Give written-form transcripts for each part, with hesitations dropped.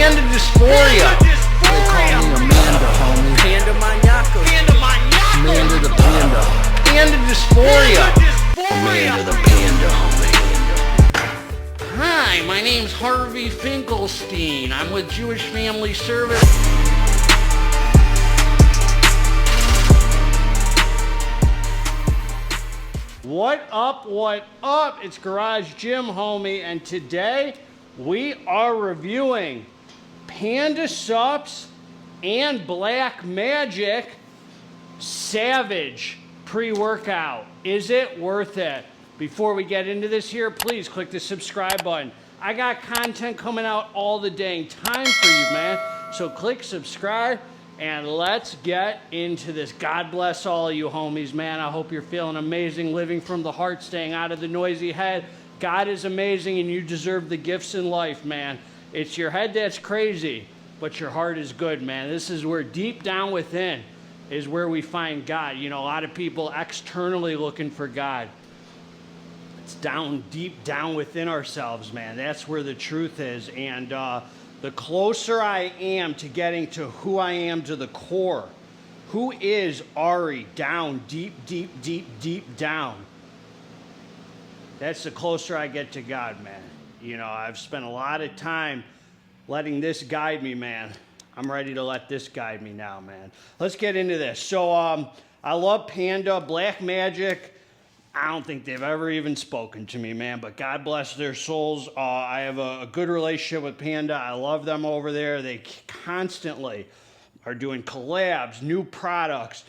Panda dysphoria. They call me Amanda, homie. Panda maniaco. Amanda the panda. Panda dysphoria. Amanda the panda, homie. Hi, my name's Harvey Finkelstein. I'm with Jewish Family Service. What up, what up? It's Garage Gym Homie, and today we are reviewing Panda Supps and Black Magic Savage pre-workout. Is it worth it? Before we get into this here, please click the subscribe button. I got content coming out all the dang time for you, man. So click subscribe and let's get into this. God bless all of you homies, man. I hope you're feeling amazing, living from the heart, staying out of the noisy head. God is amazing and you deserve the gifts in life, man. It's your head that's crazy, but your heart is good, man. This is where deep down within is where we find God. You know, a lot of people externally looking for God. It's down, deep down within ourselves, man. That's where the truth is. And the closer I am to getting to who I am to the core, who is Ari down, deep, deep, deep, deep down, that's the closer I get to God, man. You know, I've spent a lot of time letting this guide me, man. I'm ready to let this guide me now, man. Let's get into this. So I love Panda, Black Magic. I don't think they've ever even spoken to me, man, but God bless their souls. I have a good relationship with Panda. I love them over there. They constantly are doing collabs, new products,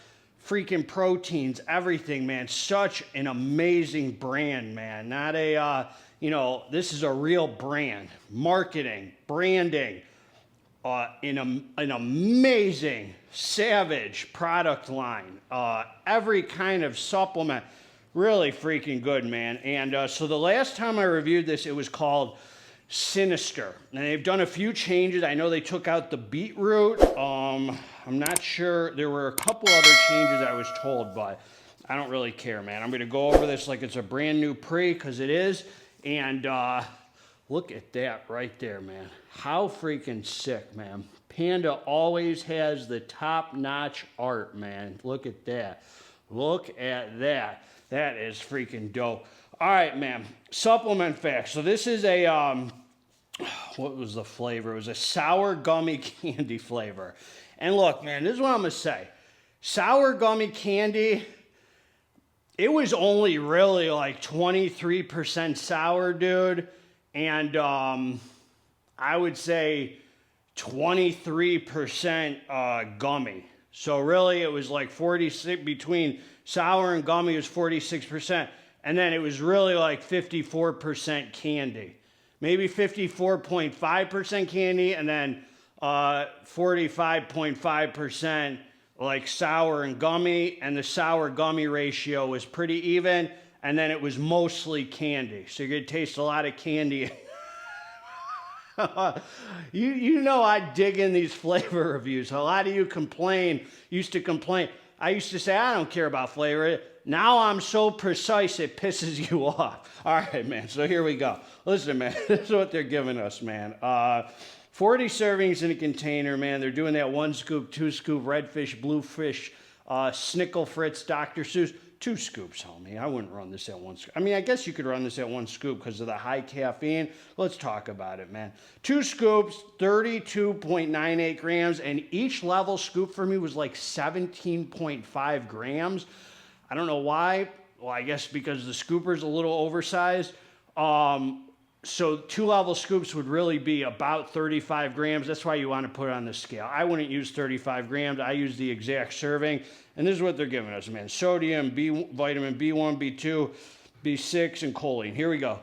freaking proteins, everything, man. Such an amazing brand, man. Not a, you know, this is a real brand. Marketing, branding, an amazing, savage product line. Every kind of supplement. Really freaking good, man. And so the last time I reviewed this, it was called Sinister. And they've done a few changes. I know they took out the beetroot. I'm not sure. There were a couple other changes I was told, but I don't really care, man. I'm going to go over this like it's a brand new pre, because it is. And look at that right there, man. How freaking sick, man. Panda always has the top-notch art, man. Look at that. Look at that. That is freaking dope. All right, man. Supplement facts. So this is a, what was the flavor? It was a sour gummy candy flavor. And look, man, this is what I'm going to say. Sour gummy candy, it was only really like 23% sour, dude. And I would say 23% gummy. So really it was like 46, between sour and gummy was 46%. And then it was really like 54% candy. Maybe 54.5% candy and then 45.5% like sour and gummy. And the sour gummy ratio was pretty even. And then it was mostly candy. So you're going to taste a lot of candy. You know I dig in these flavor reviews. A lot of you used to complain. I used to say, I don't care about flavor. Now I'm so precise it pisses you off. All right, man, so here we go. Listen, man, this is what they're giving us, man. 40 servings in a container, man. They're doing that 1 scoop, 2 scoop, redfish, bluefish, Snickle Fritz, Dr. Seuss. 2 scoops, homie. I wouldn't run this at 1 scoop. I mean, I guess you could run this at 1 scoop because of the high caffeine. Let's talk about it, man. 2 scoops, 32.98 grams, and each level scoop for me was like 17.5 grams. I don't know why. Well, I guess because the scooper's a little oversized. So 2 level scoops would really be about 35 grams. That's why you want to put it on the scale. I wouldn't use 35 grams. I use the exact serving. And this is what they're giving us, man. Sodium, vitamin B1, B2, B6, and choline. Here we go.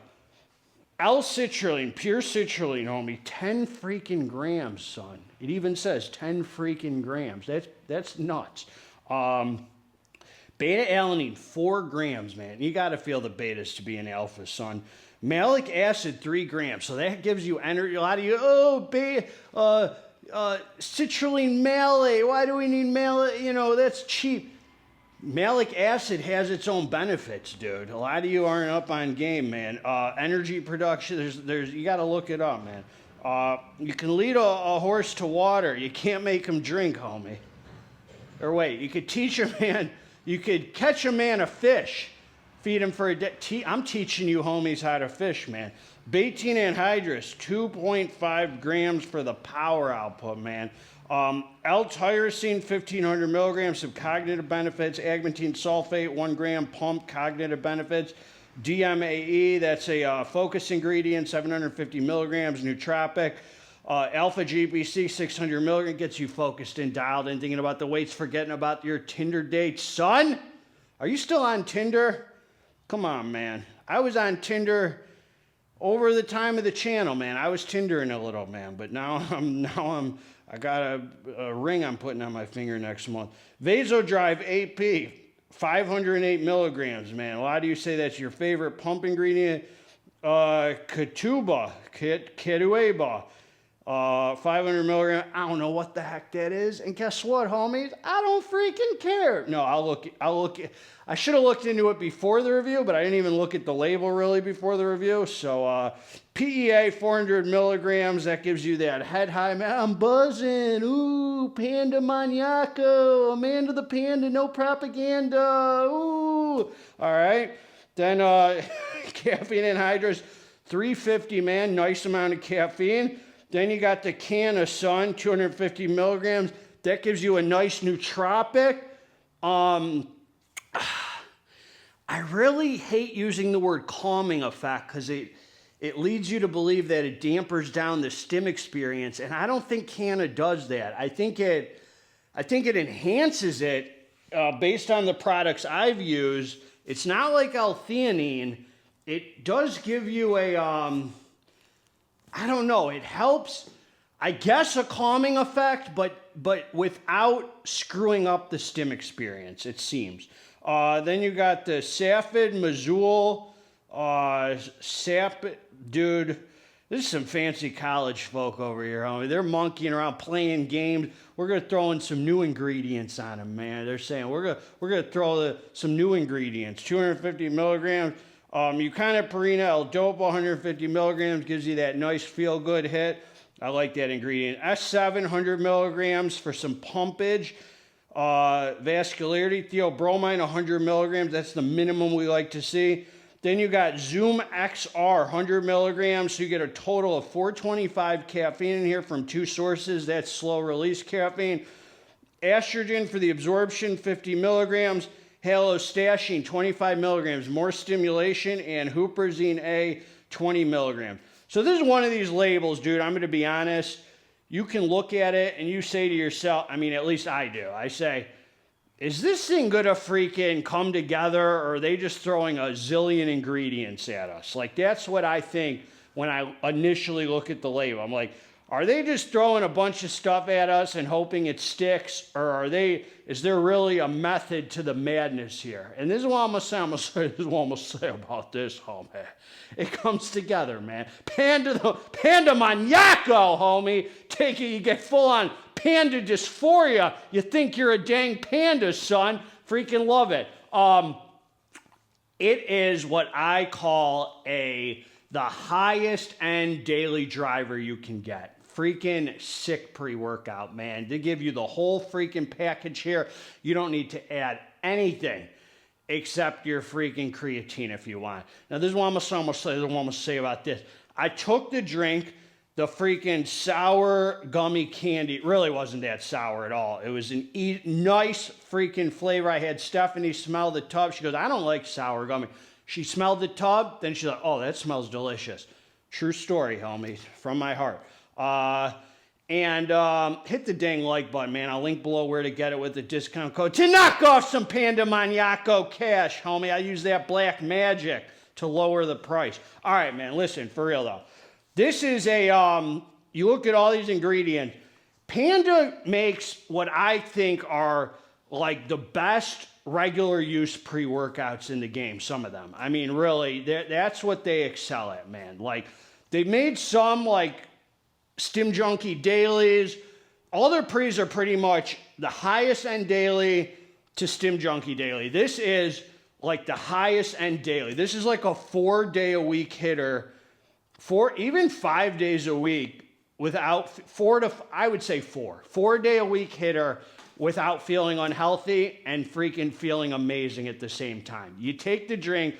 L-citrulline, pure citrulline, homie. 10 freaking grams, son. It even says 10 freaking grams. That's nuts. Beta-alanine, 4 grams, man. You got to feel the betas to be an alpha, son. Malic acid, 3 grams. So that gives you energy. A lot of you, citrulline malate. Why do we need malate? You know, that's cheap. Malic acid has its own benefits, dude. A lot of you aren't up on game, man. Energy production, there's you got to look it up, man. You can lead a horse to water. You can't make him drink, homie. Or wait, you could teach a man, you could catch a man a fish, feed him for a day. I'm teaching you homies how to fish, man. Betaine anhydrous, 2.5 grams for the power output, man. L-tyrosine, 1,500 milligrams, some cognitive benefits. Agmatine sulfate, 1 gram, pump, cognitive benefits. DMAE, that's a focus ingredient, 750 milligrams, nootropic. Alpha GPC, 600 milligrams, gets you focused and dialed in, thinking about the weights, forgetting about your Tinder dates. Son, are you still on Tinder? Come on, man. I was on Tinder over the time of the channel, man. I was Tindering a little, man, but now I got a ring I'm putting on my finger next month. Vasodrive AP, 508 milligrams, man. A lot of you say that's your favorite pump ingredient. Ketuba, 500 milligrams. I don't know what the heck that is. And guess what, homies? I don't freaking care. No, I should have looked into it before the review, but I didn't even look at the label really before the review. So PEA, 400 milligrams. That gives you that head high. Man, I'm buzzing. Ooh, Panda Maniaco. Amanda the Panda, no propaganda. Ooh. All right. Then caffeine anhydrous, 350, man. Nice amount of caffeine. Then you got the can of sun, 250 milligrams. That gives you a nice nootropic. I really hate using the word calming effect because it leads you to believe that it dampers down the stim experience, and I don't think Canna does that. I think it enhances it based on the products I've used. It's not like L-theanine. It does give you a I don't know, it helps, I guess, a calming effect, but without screwing up the stim experience, it seems. Then you got the Safid, Mazul, dude, this is some fancy college folk over here, homie. They're monkeying around playing games. We're going to throw in some new ingredients on them, man. They're saying we're going to throw some new ingredients, 250 milligrams. Eucanaparina L-Dopa, 150 milligrams, gives you that nice feel-good hit. I like that ingredient. S7, 100 milligrams for some pumpage. Vascularity, theobromine, 100 milligrams. That's the minimum we like to see. Then you got Zoom XR, 100 milligrams. So you get a total of 425 caffeine in here from 2 sources. That's slow-release caffeine. Estrogen for the absorption, 50 milligrams. Halostashine, 25 milligrams, more stimulation, and Huperzine A, 20 milligrams. So this is one of these labels, dude. I'm going to be honest. You can look at it and you say to yourself, I mean, at least I do. I say, is this thing going to freaking come together, or are they just throwing a zillion ingredients at us? Like, that's what I think when I initially look at the label. I'm like, are they just throwing a bunch of stuff at us and hoping it sticks, or is there really a method to the madness here? And this is what I'm going to say about this, homie. It comes together, man. Panda Maniaco, homie. Take it, you get full on panda dysphoria. You think you're a dang panda, son. Freaking love it. It is what I call the highest end daily driver you can get. Freaking sick pre-workout, man. They give you the whole freaking package here. You don't need to add anything except your freaking creatine if you want. Now, this is what I'm going to say about this. I took the drink, the freaking sour gummy candy. It really wasn't that sour at all. It was a nice freaking flavor. I had Stephanie smell the tub. She goes, I don't like sour gummy. She smelled the tub. Then she's like, oh, that smells delicious. True story, homie, from my heart. Hit the dang like button, man. I'll link below where to get it with the discount code to knock off some Panda Maniaco cash, homie. I use that black magic to lower the price. All right, man, listen, for real though. This is you look at all these ingredients. Panda makes what I think are like the best regular use pre-workouts in the game, some of them. I mean, really, that's what they excel at, man. Like, they made some like Stim Junkie dailies. All their pre's are pretty much the highest end daily to Stim Junkie daily. This is like the highest end daily. This is like a 4-day-a-week hitter, even 5 days a week. without I would say 4-day-a-week hitter without feeling unhealthy and freaking feeling amazing at the same time. You take the drink,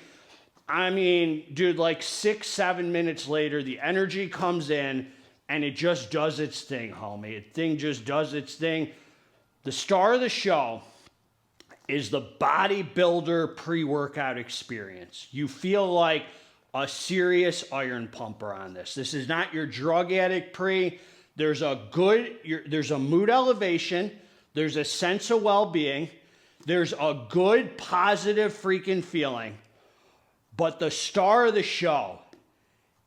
I mean, dude, like 6-7 minutes later, the energy comes in and it just does its thing, homie. The thing just does its thing. The star of the show is the bodybuilder pre-workout experience. You feel like a serious iron pumper on this. This is not your drug addict pre. There's a mood elevation. There's a sense of well-being. There's a good, positive freaking feeling. But the star of the show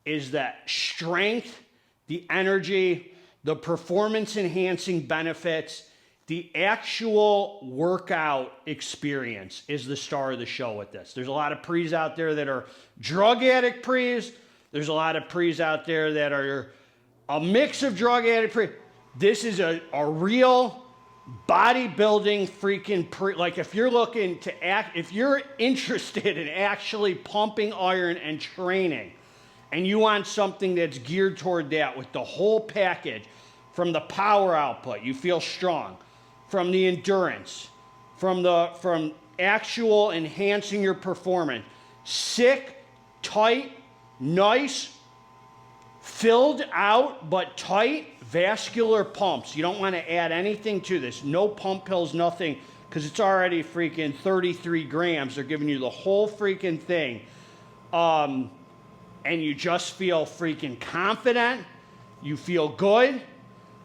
is that strength, the energy, the performance-enhancing benefits, the actual workout experience is the star of the show with this. There's a lot of pre's out there that are drug addict pre's. There's a lot of pre's out there that are a mix of drug addict pre. This is a real bodybuilding freaking pre. Like if you're looking to if you're interested in actually pumping iron and training, and you want something that's geared toward that with the whole package, from the power output, you feel strong, from the endurance, from actual enhancing your performance, sick, tight, nice, filled out but tight vascular pumps. You don't want to add anything to this. No pump pills, nothing, because it's already freaking 33 grams. They're giving you the whole freaking thing. And you just feel freaking confident. You feel good.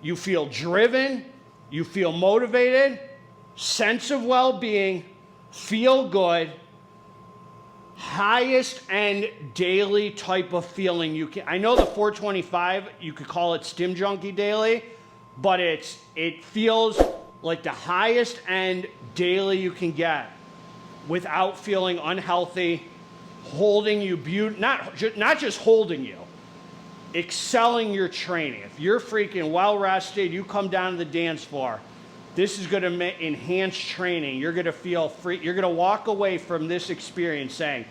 You feel driven. You feel motivated. Sense of well-being. Feel good. Highest end daily type of feeling you can. I know the 425, you could call it Stim Junkie daily, but it feels like the highest end daily you can get without feeling unhealthy, holding you not just holding you, excelling your training. If you're freaking well rested, you come down to the dance floor, this is going to enhance training. You're going to feel free. You're going to walk away from this experience saying,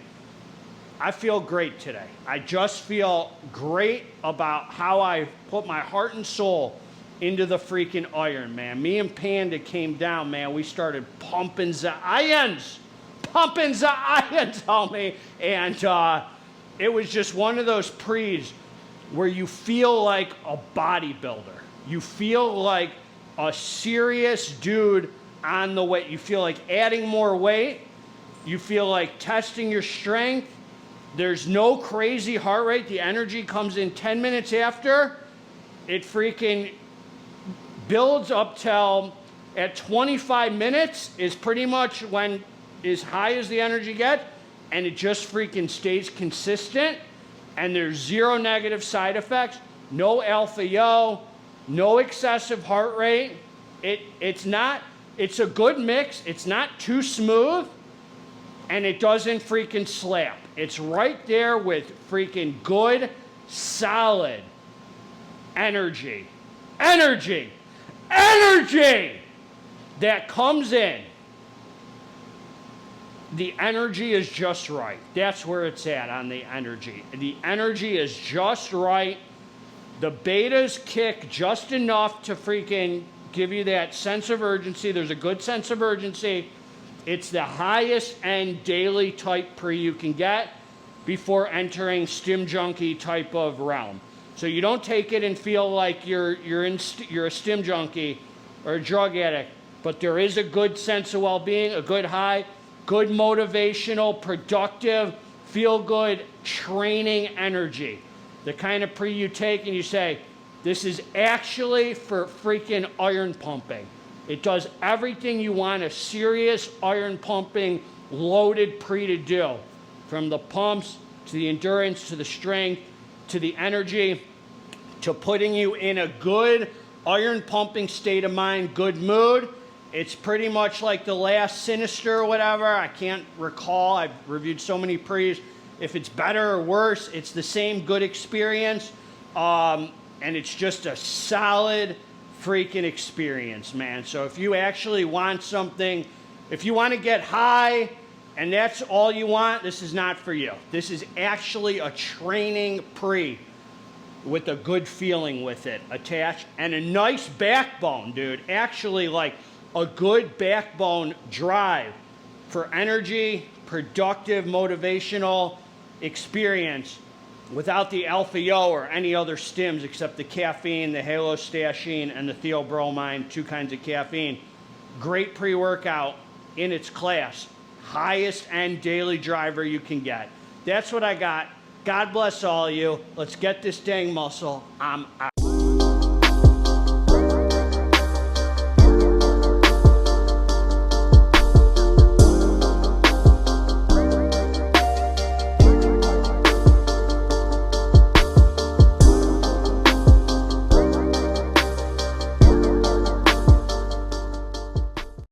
I feel great today. I just feel great about how I put my heart and soul into the freaking iron, man. Me and Panda came down, man. We started pumping the irons, homie. And it was just one of those pre's where you feel like a bodybuilder. You feel like a serious dude on the weight. You feel like adding more weight. You feel like testing your strength. There's no crazy heart rate. The energy comes in 10 minutes after. It freaking builds up till at 25 minutes is pretty much when as high as the energy gets, and it just freaking stays consistent, and there's zero negative side effects, no alpha yo, no excessive heart rate. It's a good mix. It's not too smooth, and it doesn't freaking slap. It's right there with freaking good, solid energy that comes in. The energy is just right. That's where it's at on the energy. The energy is just right. The betas kick just enough to freaking give you that sense of urgency. There's a good sense of urgency. It's the highest end daily type pre you can get before entering Stim Junkie type of realm. So you don't take it and feel like you're a Stim Junkie or a drug addict, but there is a good sense of well-being, a good high, good motivational, productive, feel-good training energy. The kind of pre you take and you say, this is actually for freaking iron pumping. It does everything you want a serious iron pumping loaded pre to do. From the pumps, to the endurance, to the strength, to the energy, to putting you in a good iron pumping state of mind, good mood. It's pretty much like the last Sinister or whatever. I can't recall. I've reviewed so many pre's. If it's better or worse, it's the same good experience. And it's just a solid freaking experience, man. So if you actually want something, if you want to get high and that's all you want, this is not for you. This is actually a training pre. with a good feeling with it attached and a nice backbone, dude. Actually, like a good backbone drive for energy, productive, motivational experience without the alpha-yo or any other stims except the caffeine, the halostashine, and the theobromine, 2 kinds of caffeine. Great pre-workout in its class. Highest end daily driver you can get. That's what I got. God bless all of you. Let's get this dang muscle. I'm out.